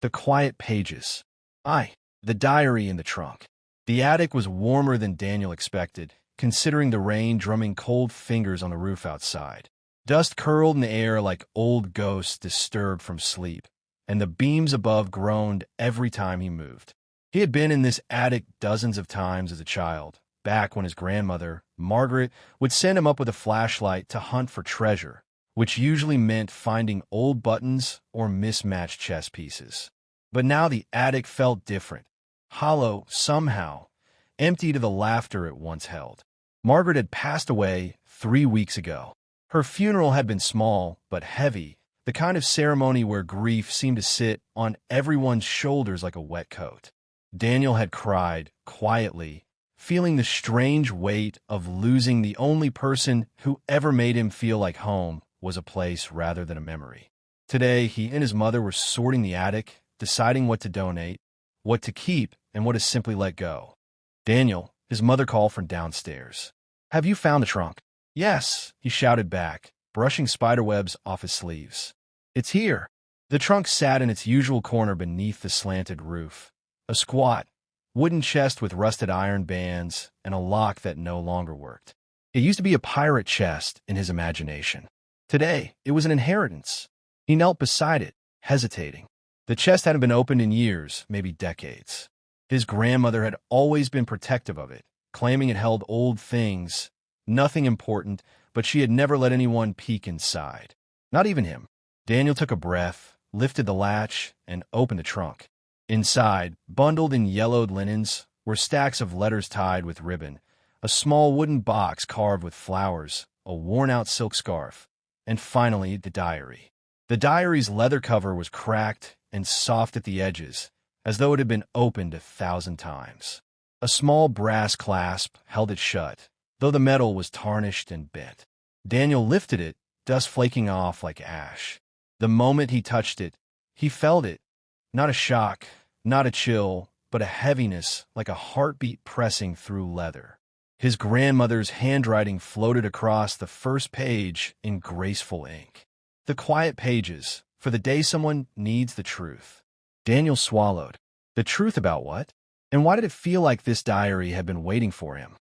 The quiet pages. Aye, the diary in the trunk. The attic was warmer than Daniel expected, considering the rain drumming cold fingers on the roof outside. Dust curled in the air like old ghosts disturbed from sleep, and the beams above groaned every time he moved. He had been in this attic dozens of times as a child, back when his grandmother, Margaret, would send him up with a flashlight to hunt for treasure, which usually meant finding old buttons or mismatched chess pieces. But now the attic felt different, hollow somehow, empty to the laughter it once held. Margaret had passed away 3 weeks ago. Her funeral had been small but heavy, the kind of ceremony where grief seemed to sit on everyone's shoulders like a wet coat. Daniel had cried quietly, feeling the strange weight of losing the only person who ever made him feel like home was a place rather than a memory. Today, he and his mother were sorting the attic, deciding what to donate, what to keep, and what to simply let go. Daniel, his mother called from downstairs. "Have you found the trunk?" "Yes," he shouted back, brushing spiderwebs off his sleeves. "It's here." The trunk sat in its usual corner beneath the slanted roof. A squat, wooden chest with rusted iron bands and a lock that no longer worked. It used to be a pirate chest in his imagination. Today, it was an inheritance. He knelt beside it, hesitating. The chest hadn't been opened in years, maybe decades. His grandmother had always been protective of it, claiming it held old things, nothing important, but she had never let anyone peek inside. Not even him. Daniel took a breath, lifted the latch, and opened the trunk. Inside, bundled in yellowed linens, were stacks of letters tied with ribbon, a small wooden box carved with flowers, a worn-out silk scarf, and finally the diary. The diary's leather cover was cracked and soft at the edges, as though it had been opened 1,000 times. A small brass clasp held it shut, though the metal was tarnished and bent. Daniel lifted it, dust flaking off like ash. The moment he touched it, he felt it. Not a shock, not a chill, but a heaviness like a heartbeat pressing through leather. His grandmother's handwriting floated across the first page in graceful ink. The quiet pages, for the day someone needs the truth. Daniel swallowed. The truth about what? And why did it feel like this diary had been waiting for him?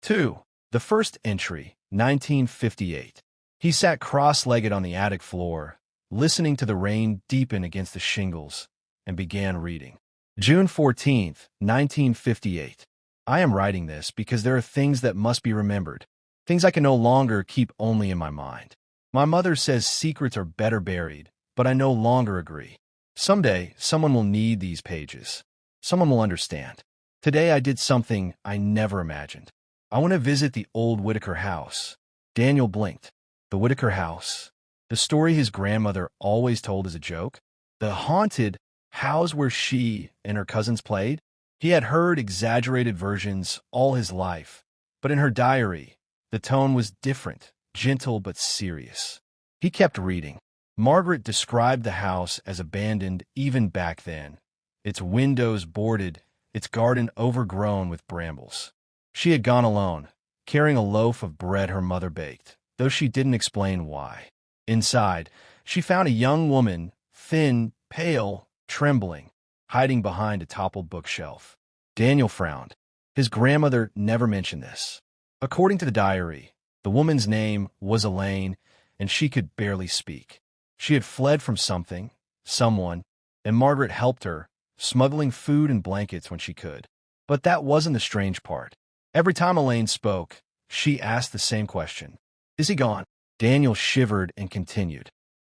2. The first entry, 1958. He sat cross-legged on the attic floor, listening to the rain deepen against the shingles, and began reading. June 14th, 1958. I am writing this because there are things that must be remembered, things I can no longer keep only in my mind. My mother says secrets are better buried, but I no longer agree. Someday, someone will need these pages. Someone will understand. Today I did something I never imagined. I want to visit the old Whitaker house. Daniel blinked. The Whitaker house. The story his grandmother always told as a joke. The haunted house where she and her cousins played. He had heard exaggerated versions all his life, but in her diary, the tone was different, gentle but serious. He kept reading. Margaret described the house as abandoned even back then, its windows boarded, its garden overgrown with brambles. She had gone alone, carrying a loaf of bread her mother baked, though she didn't explain why. Inside, she found a young woman, thin, pale, trembling, hiding behind a toppled bookshelf. Daniel frowned. His grandmother never mentioned this. According to the diary, the woman's name was Elaine, and she could barely speak. She had fled from something, someone, and Margaret helped her, smuggling food and blankets when she could. But that wasn't the strange part. Every time Elaine spoke, she asked the same question. Is he gone? Daniel shivered and continued.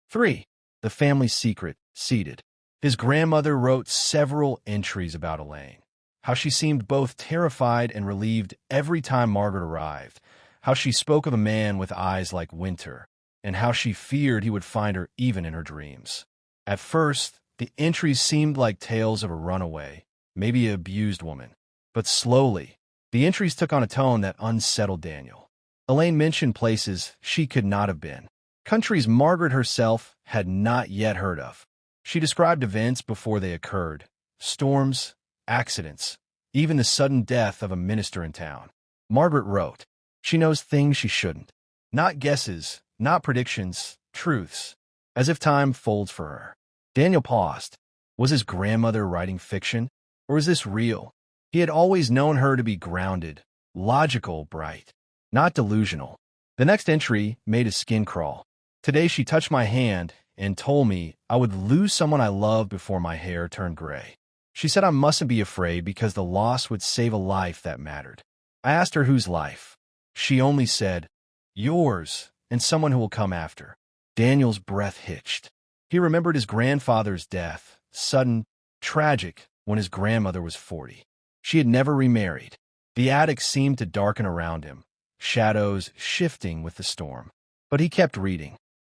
3. The family secret, seated. His grandmother wrote several entries about Elaine. How she seemed both terrified and relieved every time Margaret arrived. How she spoke of a man with eyes like winter, and how she feared he would find her even in her dreams. At first, the entries seemed like tales of a runaway, maybe an abused woman. But slowly, the entries took on a tone that unsettled Daniel. Elaine mentioned places she could not have been, countries Margaret herself had not yet heard of. She described events before they occurred, storms, accidents, even the sudden death of a minister in town. Margaret wrote, she knows things she shouldn't. Not guesses, not predictions, truths, as if time folds for her. Daniel paused. Was his grandmother writing fiction? Or is this real? He had always known her to be grounded, logical, bright, not delusional. The next entry made his skin crawl. Today she touched my hand and told me I would lose someone I loved before my hair turned gray. She said I mustn't be afraid because the loss would save a life that mattered. I asked her whose life. She only said, yours, and someone who will come after. Daniel's breath hitched. He remembered his grandfather's death, sudden, tragic, when his grandmother was 40. She had never remarried. The attic seemed to darken around him, shadows shifting with the storm. But he kept reading.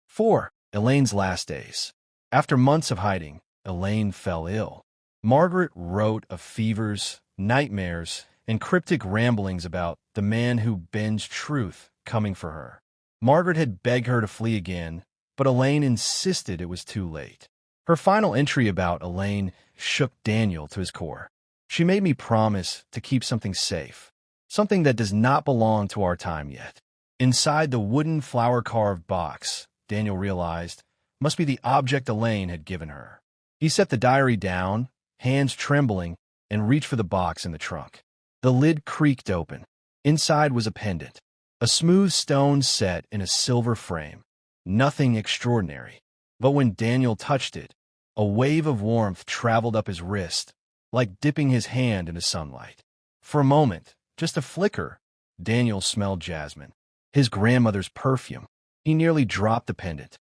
4. Elaine's last days. After months of hiding, Elaine fell ill. Margaret wrote of fevers, nightmares, and cryptic ramblings about the man who binged truth coming for her. Margaret had begged her to flee again, but Elaine insisted it was too late. Her final entry about Elaine shook Daniel to his core. She made me promise to keep something safe, something that does not belong to our time yet. Inside the wooden flower-carved box, Daniel realized, must be the object Elaine had given her. He set the diary down, hands trembling, and reached for the box in the trunk. The lid creaked open. Inside was a pendant, a smooth stone set in a silver frame. Nothing extraordinary. But when Daniel touched it, a wave of warmth traveled up his wrist, like dipping his hand into sunlight. For a moment, just a flicker, Daniel smelled jasmine, his grandmother's perfume. He nearly dropped the pendant.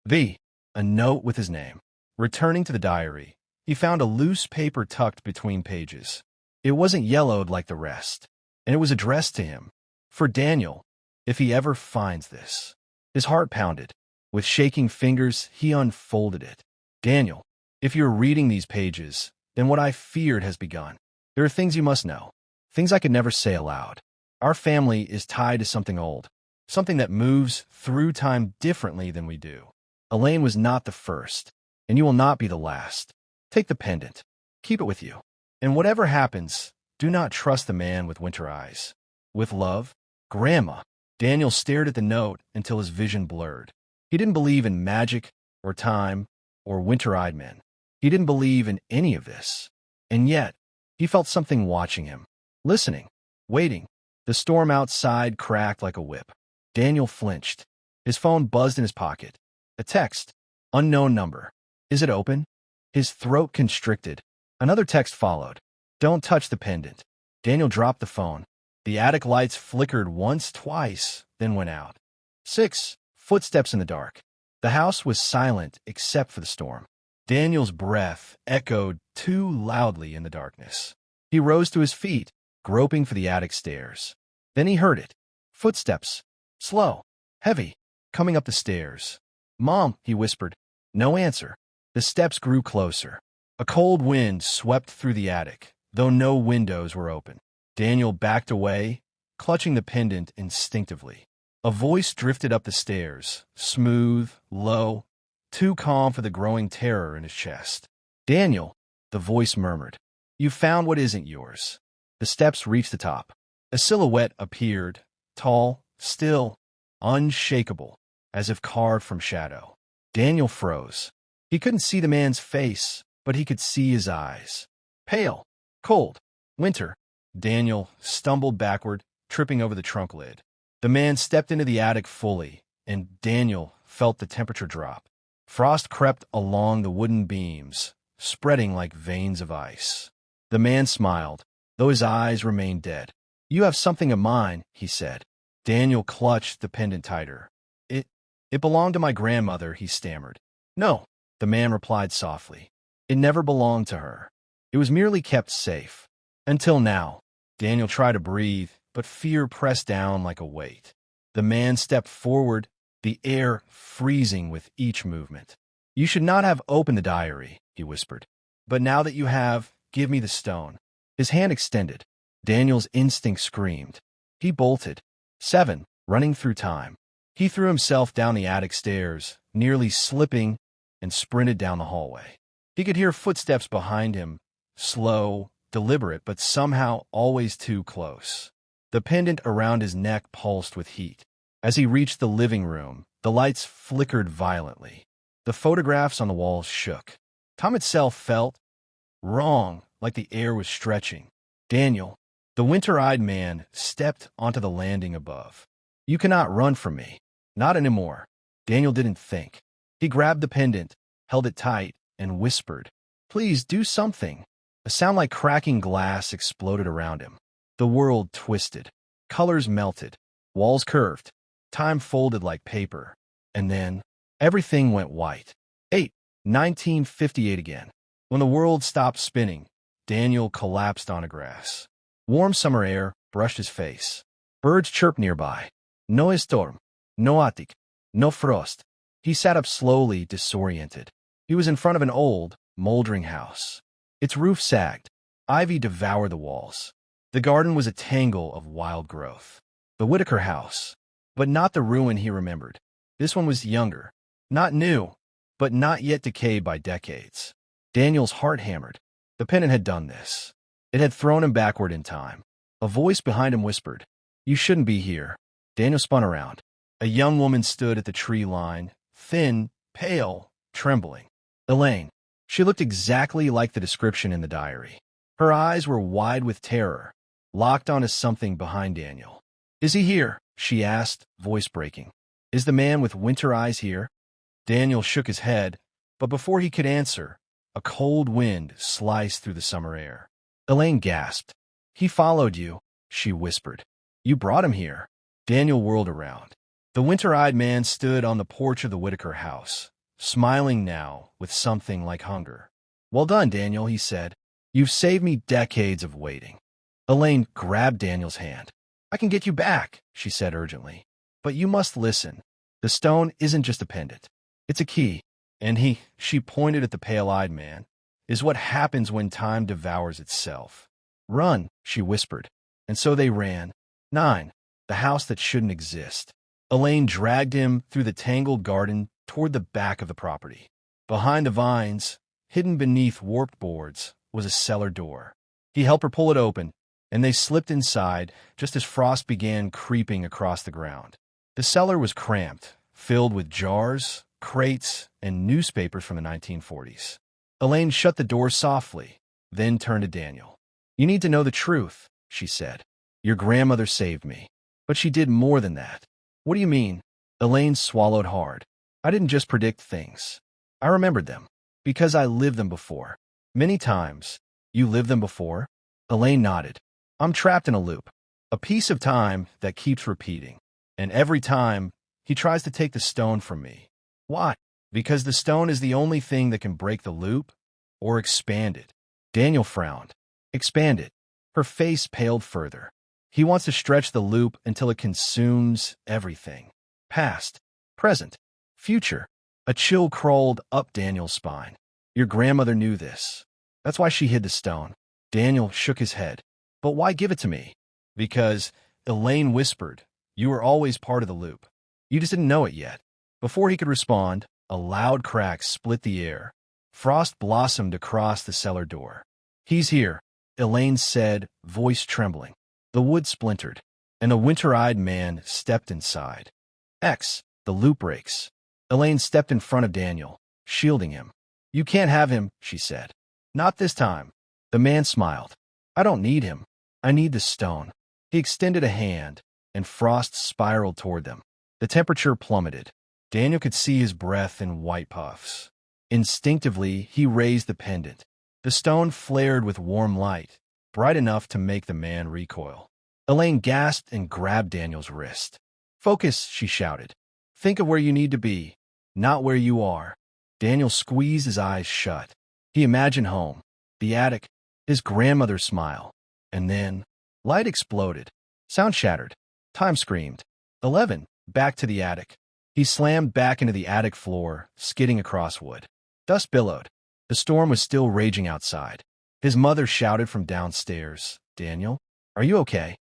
A note with his name. Returning to the diary, he found a loose paper tucked between pages. It wasn't yellowed like the rest, and it was addressed to him. For Daniel, if he ever finds this. His heart pounded. With shaking fingers, he unfolded it. Daniel, if you're reading these pages, then what I feared has begun. There are things you must know, things I could never say aloud. Our family is tied to something old, something that moves through time differently than we do. Elaine was not the first, and you will not be the last. Take the pendant. Keep it with you. And whatever happens, do not trust the man with winter eyes. With love, Grandma. Daniel stared at the note until his vision blurred. He didn't believe in magic, or time, or winter-eyed men. He didn't believe in any of this. And yet, he felt something watching him, listening, waiting. The storm outside cracked like a whip. Daniel flinched. His phone buzzed in his pocket. A text. Unknown number. Is it open? His throat constricted. Another text followed. Don't touch the pendant. Daniel dropped the phone. The attic lights flickered once, twice, then went out. 6. Footsteps in the dark. The house was silent except for the storm. Daniel's breath echoed too loudly in the darkness. He rose to his feet, groping for the attic stairs. Then he heard it. Footsteps. Slow. Heavy. Coming up the stairs. Mom, he whispered. No answer. The steps grew closer. A cold wind swept through the attic, though no windows were open. Daniel backed away, clutching the pendant instinctively. A voice drifted up the stairs, smooth, low, too calm for the growing terror in his chest. Daniel, the voice murmured, you found what isn't yours. The steps reached the top. A silhouette appeared, tall, still, unshakable, as if carved from shadow. Daniel froze. He couldn't see the man's face, but he could see his eyes. Pale, cold, winter. Daniel stumbled backward, tripping over the trunk lid. The man stepped into the attic fully, and Daniel felt the temperature drop. Frost crept along the wooden beams, spreading like veins of ice. The man smiled, though his eyes remained dead. You have something of mine, he said. Daniel clutched the pendant tighter. It belonged to my grandmother, he stammered. No, the man replied softly. It never belonged to her. It was merely kept safe. Until now. Daniel tried to breathe, but fear pressed down like a weight. The man stepped forward, the air freezing with each movement. You should not have opened the diary, he whispered. But now that you have, give me the stone. His hand extended. Daniel's instinct screamed. He bolted. 7. Running through time. He threw himself down the attic stairs, nearly slipping, and sprinted down the hallway. He could hear footsteps behind him, slow, deliberate, but somehow always too close. The pendant around his neck pulsed with heat. As he reached the living room, the lights flickered violently. The photographs on the walls shook. Time itself felt wrong, like the air was stretching. Daniel, the winter-eyed man, stepped onto the landing above. You cannot run from me. Not anymore. Daniel didn't think. He grabbed the pendant, held it tight, and whispered, "Please do something." A sound like cracking glass exploded around him. The world twisted. Colors melted. Walls curved. Time folded like paper. And then, everything went white. 1958 again. When the world stopped spinning, Daniel collapsed on the grass. Warm summer air brushed his face. Birds chirped nearby. No storm. No attic. No frost. He sat up slowly, disoriented. He was in front of an old, moldering house. Its roof sagged. Ivy devoured the walls. The garden was a tangle of wild growth. The Whitaker house. But not the ruin he remembered. This one was younger. Not new, but not yet decayed by decades. Daniel's heart hammered. The pendant had done this. It had thrown him backward in time. A voice behind him whispered, "You shouldn't be here." Daniel spun around. A young woman stood at the tree line, thin, pale, trembling. Elaine. She looked exactly like the description in the diary. Her eyes were wide with terror, locked onto something behind Daniel. "Is he here?" she asked, voice breaking. "Is the man with winter eyes here?" Daniel shook his head, but before he could answer, a cold wind sliced through the summer air. Elaine gasped. "He followed you," she whispered. "You brought him here." Daniel whirled around. The winter-eyed man stood on the porch of the Whitaker house, smiling now with something like hunger. "Well done, Daniel," he said. "You've saved me decades of waiting." Elaine grabbed Daniel's hand. "I can get you back," she said urgently. "But you must listen. The stone isn't just a pendant. It's a key. And she pointed at the pale-eyed man, is what happens when time devours itself." "Run," she whispered. And so they ran. 9. The house that shouldn't exist. Elaine dragged him through the tangled garden toward the back of the property. Behind the vines, hidden beneath warped boards, was a cellar door. He helped her pull it open, and they slipped inside just as frost began creeping across the ground. The cellar was cramped, filled with jars, crates, and newspapers from the 1940s. Elaine shut the door softly, then turned to Daniel. "You need to know the truth," she said. "Your grandmother saved me. But she did more than that." "What do you mean?" Elaine swallowed hard. "I didn't just predict things. I remembered them. Because I lived them before. Many times." "You lived them before?" Elaine nodded. "I'm trapped in a loop. A piece of time that keeps repeating. And every time, he tries to take the stone from me. Why? Because the stone is the only thing that can break the loop or expand it." Daniel frowned. "Expand it." Her face paled further. "He wants to stretch the loop until it consumes everything. Past, present, future." A chill crawled up Daniel's spine. "Your grandmother knew this. That's why she hid the stone." Daniel shook his head. "But why give it to me?" "Because," Elaine whispered, "you were always part of the loop. You just didn't know it yet." Before he could respond, a loud crack split the air. Frost blossomed across the cellar door. "He's here," Elaine said, voice trembling. The wood splintered, and a winter-eyed man stepped inside. The loop breaks." Elaine stepped in front of Daniel, shielding him. "You can't have him," she said. "Not this time." The man smiled. "I don't need him. I need the stone." He extended a hand, and frost spiraled toward them. The temperature plummeted. Daniel could see his breath in white puffs. Instinctively, he raised the pendant. The stone flared with warm light, bright enough to make the man recoil. Elaine gasped and grabbed Daniel's wrist. "Focus," she shouted. "Think of where you need to be, not where you are." Daniel squeezed his eyes shut. He imagined home, the attic, his grandmother's smile. And then, light exploded. Sound shattered. Time screamed. 11. Back to the attic. He slammed back into the attic floor, skidding across wood. Dust billowed. The storm was still raging outside. His mother shouted from downstairs, "Daniel, are you okay?"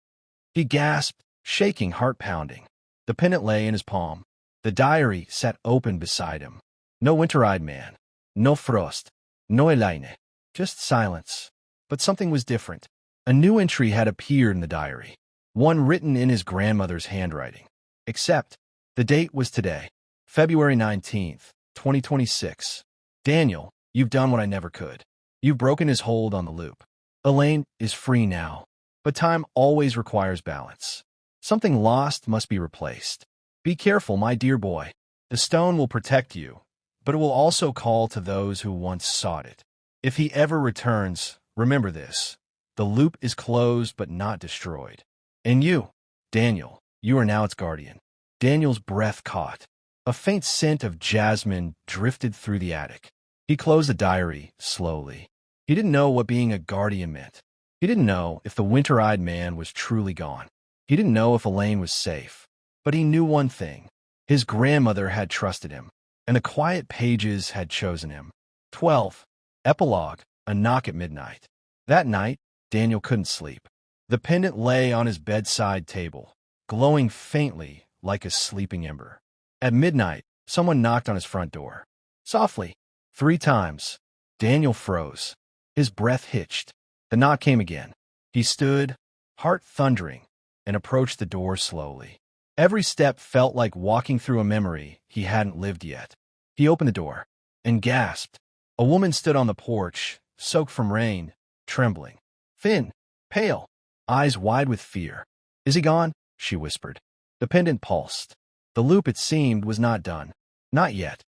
He gasped, shaking, heart pounding. The pendant lay in his palm. The diary sat open beside him. No winter-eyed man. No frost. No Elaine. Just silence. But something was different. A new entry had appeared in the diary. One written in his grandmother's handwriting. Except, the date was today, February 19th, 2026. "Daniel, You've done what I never could. You've broken his hold on the loop. Elaine is free now, but time always requires balance. Something lost must be replaced. Be careful, my dear boy. The stone will protect you, but it will also call to those who once sought it. If he ever returns, remember this. The loop is closed but not destroyed. And you, Daniel, you are now its guardian. Daniel's breath caught. A faint scent of jasmine drifted through the attic. He closed the diary slowly. He didn't know what being a guardian meant. He didn't know if the winter-eyed man was truly gone. He didn't know if Elaine was safe. But he knew one thing. His grandmother had trusted him, and the quiet pages had chosen him. 12. Epilogue, a knock at midnight. That night, Daniel couldn't sleep. The pendant lay on his bedside table, glowing faintly like a sleeping ember. At midnight, someone knocked on his front door. Softly, 3 times. Daniel froze. His breath hitched. The knock came again. He stood, heart thundering, and approached the door slowly. Every step felt like walking through a memory he hadn't lived yet. He opened the door and gasped. A woman stood on the porch, soaked from rain, trembling. Thin, pale, eyes wide with fear. "Is he gone?" she whispered. The pendant pulsed. The loop, it seemed, was not done. Not yet.